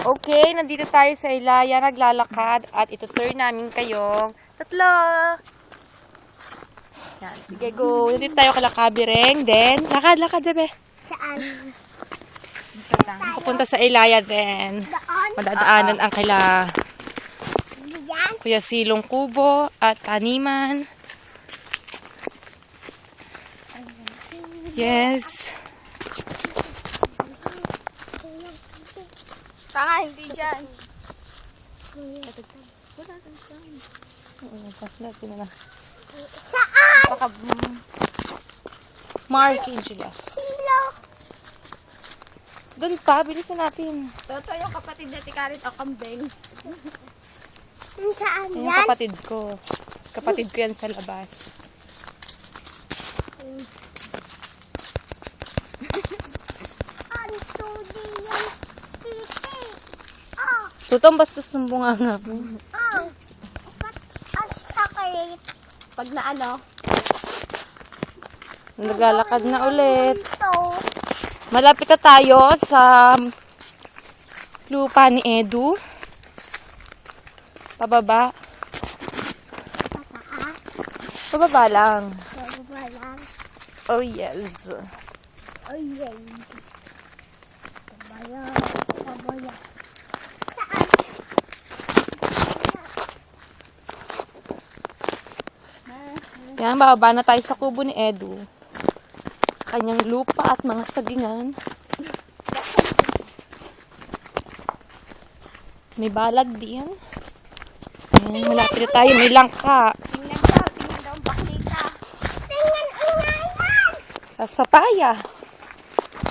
Okay, nandito tayo sa Ilaya, naglalakad. At itutur namin kayong tatlo. Yan, sige, go. Nandito tayo kala Kabireng. Then, lakad, bebe. Saan? Pupunta sa Ilaya din. Doon? Madadaanan ang kila Diyan? Kuya Silong Kubo at Taniman. Yes. Tanga, hindi dyan. Saan? Marking sila. Silo. Doon pa, bilisan natin. Toto yung kapatid na tikarit o kambing. Saan Yan yung yan? kapatid ko. Kapatid ko yan sa labas. Ang tudi yung titi. Oh, Tutong bastos ng bunganga ko. oh. Ang sakit. Pag na ano? Naglalakad na ulit. Ito. Malapit na tayo sa lupa ni Edu. Pababa. Pataas. Pababa lang. Bababa lang. Oh yes. Oh, yay. Pabaya. Pabaya. Saan? Yan, bababa na tayo sa kubo ni Edu. Sa kanyang lupa at mga sagingan. May balag din. Ayan, malapit na tayo. May langka. Tingnan daw ang bakita. Tingnan, unayan! Tapos papaya.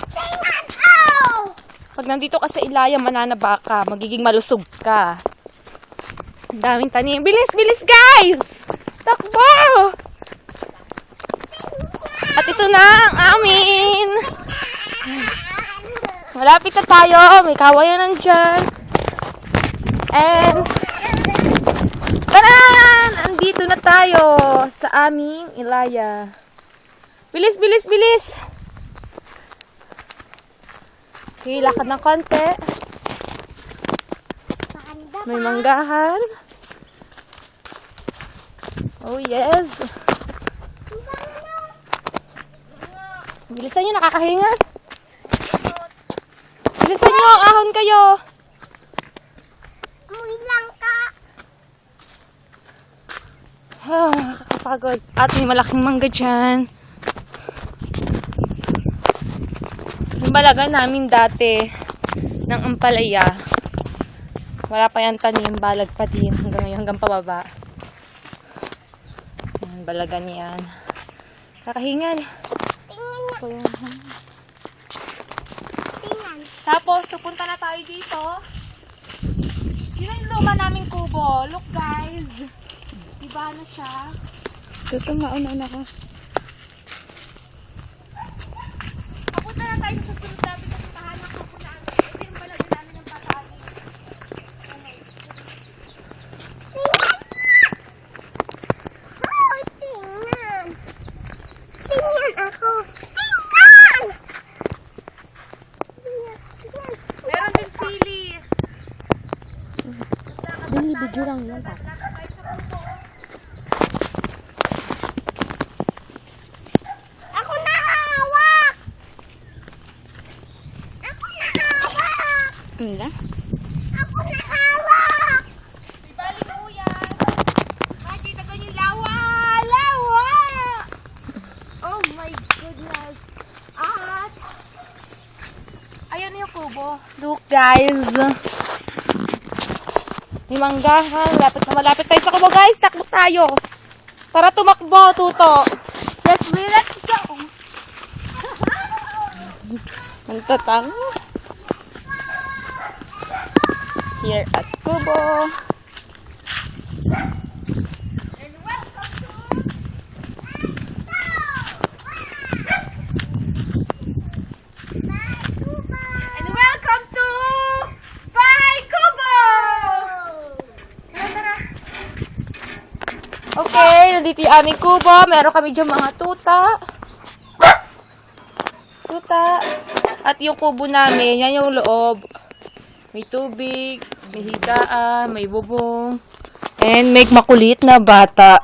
Tingnan, oh! Pag nandito ka sa Ilaya, mananaba ka. Magiging malusog ka. Ang daming tanim. Bilis, bilis guys! Takbo! At ito na ang amin. Malapit na tayo. May kawayan nandyan. And, taran! Andito na tayo sa aming Ilaya. Bilis, bilis, bilis! Okay, lakad ng konti. Paanda May manggahan. Oh, yes. Bilisan nyo, nakakahinga. Bilisan nyo, ahon kayo. Amoy lang ka. Kakapagod. At may malaking mangga dyan. Yung balaga namin dati ng ampalaya. Wala pa yan tanim, balag pa din. Hanggang ngayon, hanggang pababa. Yan, balaga niyan. Kakahingal. Tingnan niya. Tingnan. Tapos, pupunta na tayo dito. Yun yung luma naming kubo. Look guys. Diba na siya? Ito, mauna ka. Papunta na tayo sa sunod natin na tahanan ko po na ito yung balaga namin ng patanin. Tingnan. Oh, tingnan. Tingnan ako. Tingnan! Tingnan. Tingnan. Meron din sili. Dili, video lang yan. Ako nahawak! Ako nahawak! Hindi. Ako nahawak! Ibalik mo yan. Makikita ko yung lawa. Lawa! Oh my goodness! At Ayan yung kubo. Look guys. May manggahan. Malapit tayo sa kubo guys. Takbo tayo. Tara tumakbo, Tuto. yes, let's go! Magtatang. Here at kubo. And welcome to And welcome to Bahay Kubo! Tara. Okay, nandito yung aming kubo. Meron kami dyan mga tuta. At yung kubo namin, yan yung loob. May tubig, may higaan, may bubong. And may makulit na bata.